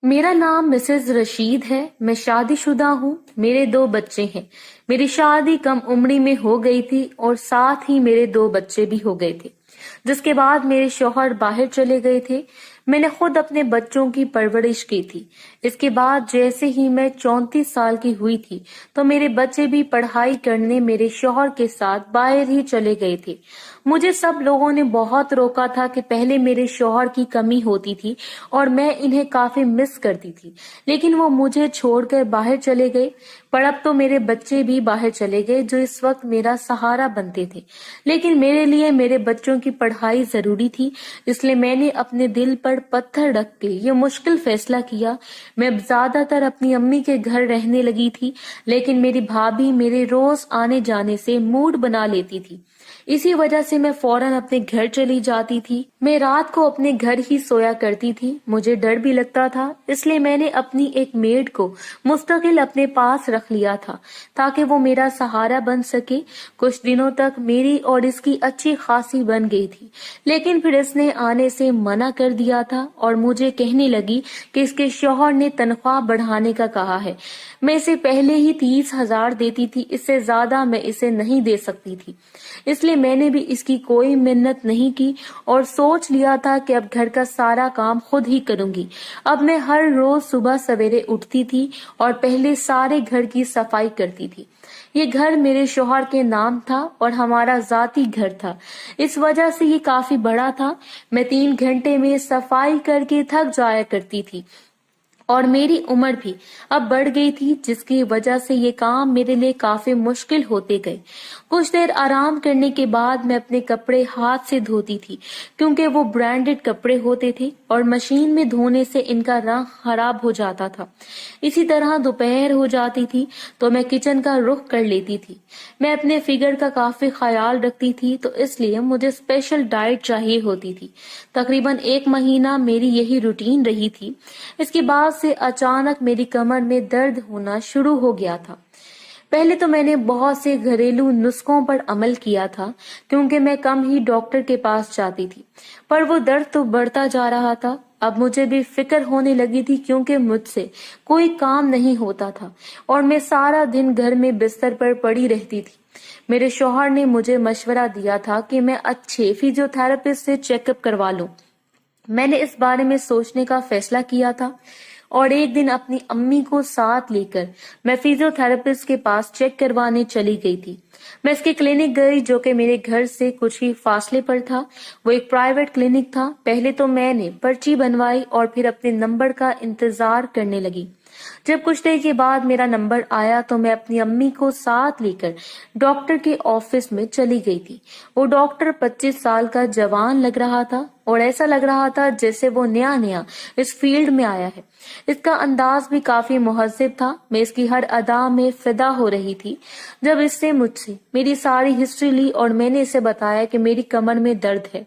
मेरा नाम मिसेज रशीद है। मैं शादीशुदा हूँ। मेरे 2 बच्चे हैं। मेरी शादी कम उम्री में हो गई थी और साथ ही मेरे 2 बच्चे भी हो गए थे, जिसके बाद मेरे शौहर बाहर चले गए थे। मैंने खुद अपने बच्चों की परवरिश की थी। इसके बाद जैसे ही मैं 34 साल की हुई थी तो मेरे बच्चे भी पढ़ाई करने मेरे शौहर के साथ बाहर ही चले गए थे। मुझे सब लोगों ने बहुत रोका था कि पहले मेरे शौहर की कमी होती थी और मैं इन्हें काफी मिस करती थी, लेकिन वो मुझे छोड़कर बाहर चले गए। पर अब तो मेरे बच्चे भी बाहर चले गए जो इस वक्त मेरा सहारा बनते थे, लेकिन मेरे लिए मेरे बच्चों की पढ़ाई जरूरी थी। इसलिए मैंने अपने दिल पर पत्थर रख के ये मुश्किल फैसला किया। मैं ज्यादातर अपनी अम्मी के घर रहने लगी थी, लेकिन मेरी भाभी मेरे रोज आने जाने से मूड बना लेती थी। इसी वजह से मैं फौरन अपने घर चली जाती थी। मैं रात को अपने घर ही सोया करती थी। मुझे डर भी लगता था, इसलिए मैंने अपनी एक मेड को मुस्तकिल अपने पास रख लिया था ताकि वो मेरा सहारा बन सके। कुछ दिनों तक मेरी और इसकी अच्छी खासी बन गई थी, लेकिन फिर इसने आने से मना कर दिया था और मुझे कहने लगी कि इसके शौहर ने तनख्वाह बढ़ाने का कहा है। मैं इसे पहले ही 30,000 देती थी, इससे ज्यादा मैं इसे नहीं दे सकती थी। इसलिए मैंने भी इसकी कोई मिन्नत नहीं की और सोच लिया था कि अब घर का सारा काम खुद ही करूंगी। अब मैं हर रोज सुबह सवेरे उठती थी और पहले सारे घर की सफाई करती थी। ये घर मेरे शौहर के नाम था और हमारा जाती घर था, इस वजह से ये काफी बड़ा था। मैं 3 घंटे में सफाई करके थक जाया करती थी और मेरी उम्र भी अब बढ़ गई थी, जिसकी वजह से ये काम मेरे लिए काफी मुश्किल होते गए। कुछ देर आराम करने के बाद मैं अपने कपड़े हाथ से धोती थी, क्योंकि वो ब्रांडेड कपड़े होते थे और मशीन में धोने से इनका रंग खराब हो जाता था। इसी तरह दोपहर हो जाती थी तो मैं किचन का रुख कर लेती थी। मैं अपने फिगर का काफी ख्याल रखती थी, तो इसलिए मुझे स्पेशल डाइट चाहिए होती थी। तकरीबन 1 महीना मेरी यही रूटीन रही थी। इसके बाद से अचानक मेरी कमर में दर्द होना शुरू हो गया था। पहले तो मैंने बहुत से घरेलू नुस्खों पर अमल किया था, क्योंकि मैं कम ही डॉक्टर के पास जाती थी, पर वो दर्द तो बढ़ता जा रहा था। अब मुझे भी फिक्र होने लगी थी, क्योंकि मुझसे कोई काम नहीं होता था और मैं सारा दिन घर में बिस्तर पर पड़ी रहती थी। मेरे शौहर ने मुझे मशवरा दिया था कि मैं अच्छे फिजियोथेरेपिस्ट से चेकअप करवा लूं। मैंने इस बारे में सोचने का फैसला किया था और एक दिन अपनी अम्मी को साथ लेकर मैं फिजियोथेरेपिस्ट के पास चेक करवाने चली गई थी। मैं इसके क्लिनिक गई, जो कि मेरे घर से कुछ ही फासले पर था। वो एक प्राइवेट क्लिनिक था। पहले तो मैंने पर्ची बनवाई और फिर अपने नंबर का इंतजार करने लगी। जब कुछ देर के बाद मेरा नंबर आया तो मैं अपनी अम्मी को साथ लेकर डॉक्टर के ऑफिस में चली गई थी। वो डॉक्टर 25 साल का जवान लग रहा था और ऐसा लग रहा था जैसे वो नया नया इस फील्ड में आया है। इसका अंदाज भी काफी मुहज्जिब था। मैं इसकी हर अदा में फिदा हो रही थी। जब इसने मुझसे मेरी सारी हिस्ट्री ली और मैंने इसे बताया कि मेरी कमर में दर्द है,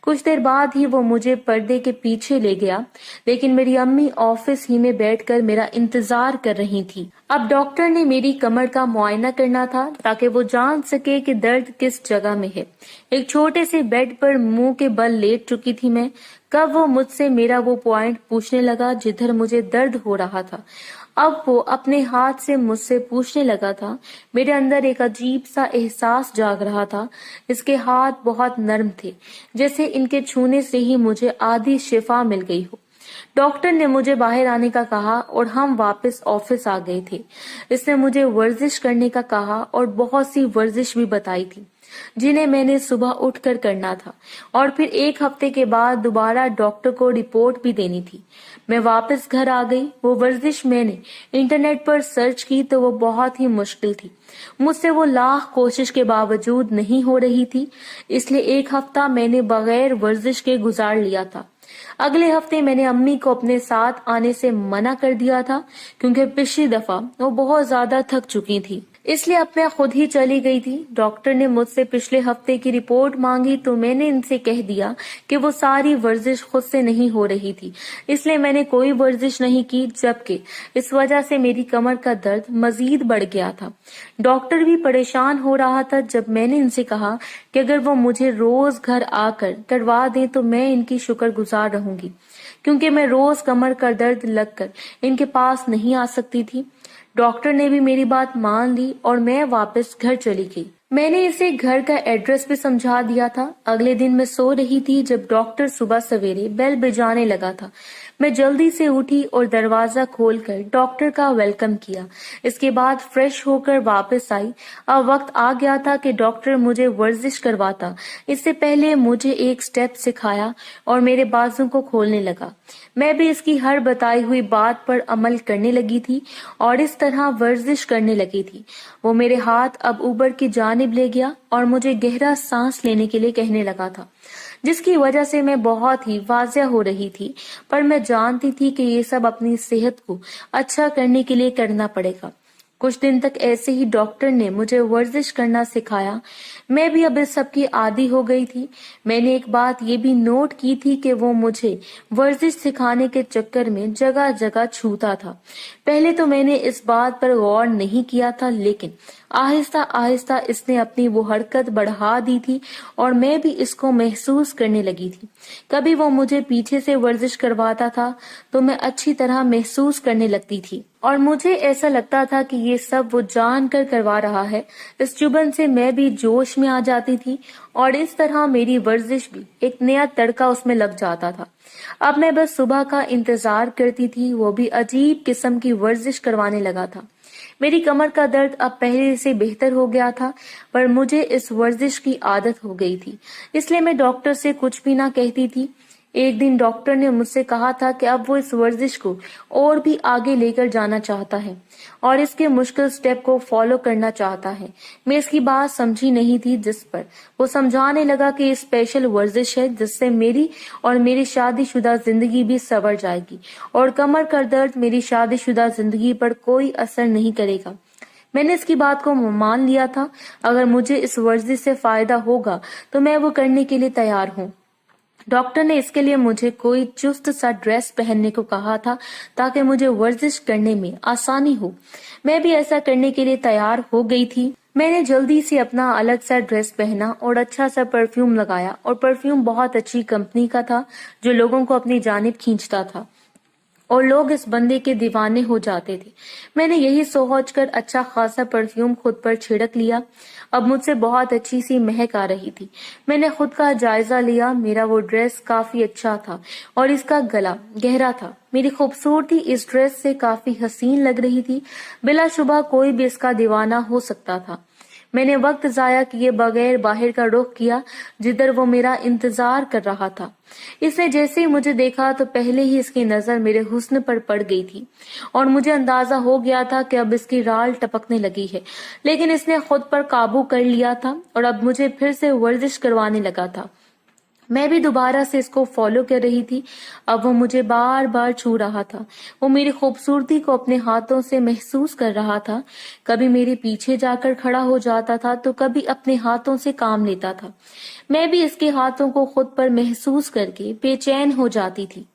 कुछ देर बाद ही वो मुझे पर्दे के पीछे ले गया, लेकिन मेरी अम्मी ऑफिस ही में बैठकर मेरा इंतजार कर रही थी। अब डॉक्टर ने मेरी कमर का मुआयना करना था ताकि वो जान सके कि दर्द किस जगह में है। एक छोटे से बेड पर मुंह के बल लेट चुकी थी मैं। कब वो मुझसे मेरा वो पॉइंट पूछने लगा जिधर मुझे दर्द हो रहा था। अब वो अपने हाथ से मुझसे पूछने लगा था। मेरे अंदर एक अजीब सा एहसास जाग रहा था। इसके हाथ बहुत नर्म थे, जैसे इनके छूने से ही मुझे आधी शिफा मिल गई हो। डॉक्टर ने मुझे बाहर आने का कहा और हम वापस ऑफिस आ गए थे। इसने मुझे वर्जिश करने का कहा और बहुत सी वर्जिश भी बताई थी, जिन्हें मैंने सुबह उठकर करना था, और फिर 1 हफ्ते के बाद दोबारा डॉक्टर को रिपोर्ट भी देनी थी। मैं वापस घर आ गई। वो वर्जिश मैंने इंटरनेट पर सर्च की तो वो बहुत ही मुश्किल थी। मुझसे वो लाख कोशिश के बावजूद नहीं हो रही थी, इसलिए 1 हफ्ता मैंने बगैर वर्जिश के गुजार लिया था। अगले हफ्ते मैंने अम्मी को अपने साथ आने से मना कर दिया था, क्योंकि पिछली दफा वो बहुत ज्यादा थक चुकी थी। इसलिए अब मैं खुद ही चली गई थी। डॉक्टर ने मुझसे पिछले हफ्ते की रिपोर्ट मांगी तो मैंने इनसे कह दिया कि वो सारी वर्जिश खुद से नहीं हो रही थी, इसलिए मैंने कोई वर्जिश नहीं की, जबकि इस वजह से मेरी कमर का दर्द मजीद बढ़ गया था। डॉक्टर भी परेशान हो रहा था जब मैंने इनसे कहा कि अगर वो मुझे रोज घर आकर करवा दें तो मैं इनकी शुक्रगुजार रहूंगी, क्योंकि मैं रोज कमर का दर्द लगकर इनके पास नहीं आ सकती थी। डॉक्टर ने भी मेरी बात मान ली और मैं वापस घर चली गई। मैंने इसे घर का एड्रेस भी समझा दिया था। अगले दिन मैं सो रही थी जब डॉक्टर सुबह सवेरे बेल बजाने लगा था। मैं जल्दी से उठी और दरवाजा खोलकर डॉक्टर का वेलकम किया। इसके बाद फ्रेश होकर वापस आई। अब वक्त आ गया था कि डॉक्टर मुझे वर्जिश करवाता। इससे पहले मुझे एक स्टेप सिखाया और मेरे बाजू को खोलने लगा। मैं भी इसकी हर बताई हुई बात पर अमल करने लगी थी और इस तरह वर्जिश करने लगी थी। वो मेरे हाथ अब ऊपर की जानिब ले गया और मुझे गहरा सांस लेने के लिए कहने लगा था, जिसकी वजह से मैं बहुत ही वाज़िया हो रही थी। पर मैं जानती थी कि ये सब अपनी सेहत को अच्छा करने के लिए करना पड़ेगा। कुछ दिन तक ऐसे ही डॉक्टर ने मुझे वर्जिश करना सिखाया। मैं भी अब इस सब की आदी हो गई थी। मैंने एक बात ये भी नोट की थी कि वो मुझे वर्जिश सिखाने के चक्कर में जगह जगह छूता था। पहले तो मैंने इस बात पर गौर नहीं किया था, लेकिन आहिस्ता आहिस्ता इसने अपनी वो हरकत बढ़ा दी थी और मैं भी इसको महसूस करने लगी थी। कभी वो मुझे पीछे से वर्जिश करवाता था तो मैं अच्छी तरह महसूस करने लगती थी और मुझे ऐसा लगता था कि ये सब वो जान कर करवा रहा है। इस चुभन से मैं भी जोश में आ जाती थी और इस तरह मेरी वर्जिश भी एक नया तड़का उसमें लग जाता था। अब मैं बस सुबह का इंतजार करती थी। वो भी अजीब किस्म की वर्जिश करवाने लगा था। मेरी कमर का दर्द अब पहले से बेहतर हो गया था, पर मुझे इस वर्जिश की आदत हो गई थी, इसलिए मैं डॉक्टर से कुछ भी ना कहती थी। एक दिन डॉक्टर ने मुझसे कहा था कि अब वो इस वर्जिश को और भी आगे लेकर जाना चाहता है और इसके मुश्किल स्टेप को फॉलो करना चाहता है। मैं इसकी बात समझी नहीं थी, जिस पर वो समझाने लगा कि ये स्पेशल वर्जिश है जिससे मेरी और मेरी शादीशुदा जिंदगी भी संवर जाएगी और कमर का दर्द मेरी शादीशुदा जिंदगी पर कोई असर नहीं करेगा। मैंने इसकी बात को मान लिया था। अगर मुझे इस वर्जिश से फायदा होगा तो मैं वो करने के लिए तैयार हूँ। डॉक्टर ने इसके लिए मुझे कोई चुस्त सा ड्रेस पहनने को कहा था ताकि मुझे वर्जिश करने में आसानी हो। मैं भी ऐसा करने के लिए तैयार हो गई थी। मैंने जल्दी से अपना अलग सा ड्रेस पहना और अच्छा सा परफ्यूम लगाया और परफ्यूम बहुत अच्छी कंपनी का था जो लोगों को अपनी जानिब खींचता था और लोग इस बंदे के दीवाने हो जाते थे। मैंने यही सोचकर अच्छा खासा परफ्यूम खुद पर छिड़क लिया। अब मुझसे बहुत अच्छी सी महक आ रही थी। मैंने खुद का जायजा लिया। मेरा वो ड्रेस काफी अच्छा था और इसका गला गहरा था। मेरी खूबसूरती इस ड्रेस से काफी हसीन लग रही थी। बिलाशुबा कोई भी इसका दीवाना हो सकता था। मैंने वक्त जाया किए बगैर बाहर का रुख किया जिधर वो मेरा इंतजार कर रहा था। इसने जैसे ही मुझे देखा तो पहले ही इसकी नजर मेरे हुस्न पर पड़ गई थी और मुझे अंदाजा हो गया था कि अब इसकी राल टपकने लगी है, लेकिन इसने खुद पर काबू कर लिया था और अब मुझे फिर से वर्जिश करवाने लगा था। मैं भी दोबारा से इसको फॉलो कर रही थी। अब वो मुझे बार बार छू रहा था। वो मेरी खूबसूरती को अपने हाथों से महसूस कर रहा था। कभी मेरे पीछे जाकर खड़ा हो जाता था तो कभी अपने हाथों से काम लेता था। मैं भी इसके हाथों को खुद पर महसूस करके बेचैन हो जाती थी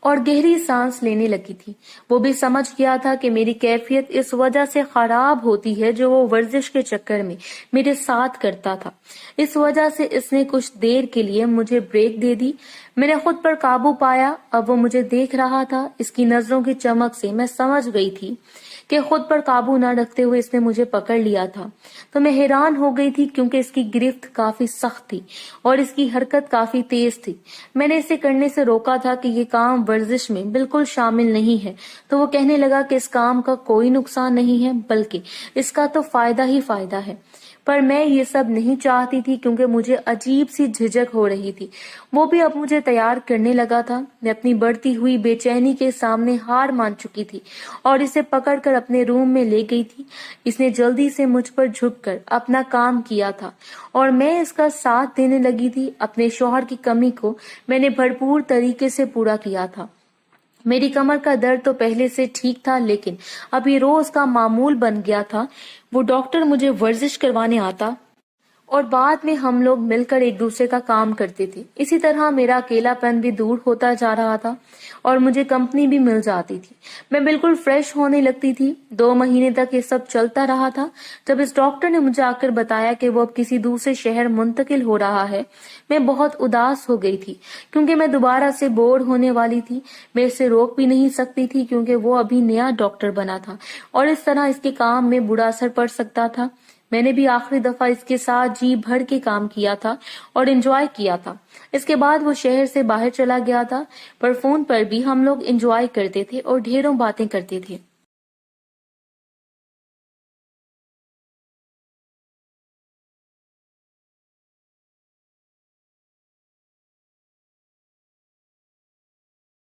और गहरी सांस लेने लगी थी। वो भी समझ गया था कि मेरी कैफियत इस वजह से खराब होती है जो वो वर्जिश के चक्कर में मेरे साथ करता था। इस वजह से इसने कुछ देर के लिए मुझे ब्रेक दे दी। मैंने खुद पर काबू पाया। अब वो मुझे देख रहा था। इसकी नजरों की चमक से मैं समझ गई थी कि खुद पर काबू न रखते हुए इसने मुझे पकड़ लिया था। तो मैं हैरान हो गई थी क्योंकि इसकी गिरफ्त काफी सख्त थी और इसकी हरकत काफी तेज थी। मैंने इसे करने से रोका था कि ये काम वर्जिश में बिल्कुल शामिल नहीं है। तो वो कहने लगा कि इस काम का कोई नुकसान नहीं है, बल्कि इसका तो फायदा ही फायदा है। पर मैं ये सब नहीं चाहती थी क्योंकि मुझे अजीब सी झिझक हो रही थी। वो भी अब मुझे तैयार करने लगा था। मैं अपनी बढ़ती हुई बेचैनी के सामने हार मान चुकी थी और इसे पकड़कर अपने रूम में ले गई थी। इसने जल्दी से मुझ पर झुककर अपना काम किया था और मैं इसका साथ देने लगी थी। अपने शौहर की कमी को मैंने भरपूर तरीके से पूरा किया था। मेरी कमर का दर्द तो पहले से ठीक था, लेकिन अभी रोज का मामूल बन गया था। वो डॉक्टर मुझे वर्जिश करवाने आता اور بعد میں ہم لوگ مل کر ایک دوسرے کا کام کرتے تھے. اسی طرح میرا اکیلا پن بھی دور ہوتا جا رہا تھا اور مجھے کمپنی بھی مل جاتی تھی. میں بالکل فریش ہونے لگتی تھی. 2 مہینے تک یہ سب چلتا رہا تھا. جب اس ڈاکٹر نے مجھے آ کر بتایا کہ وہ اب کسی دوسرے شہر منتقل ہو رہا ہے، میں بہت اداس ہو گئی تھی کیونکہ میں دوبارہ سے بور ہونے والی تھی. میں اسے روک بھی نہیں سکتی تھی کیونکہ وہ ابھی نیا ڈاکٹر بنا تھا اور اس طرح اس کے کام میں برا اثر پڑ سکتا تھا. میں نے بھی آخری دفعہ اس کے ساتھ جی بھر کے کام کیا تھا اور انجوائے کیا تھا. اس کے بعد وہ شہر سے باہر چلا گیا تھا، پر فون پر بھی ہم لوگ انجوائے کرتے تھے اور ڈھیروں باتیں کرتے تھے.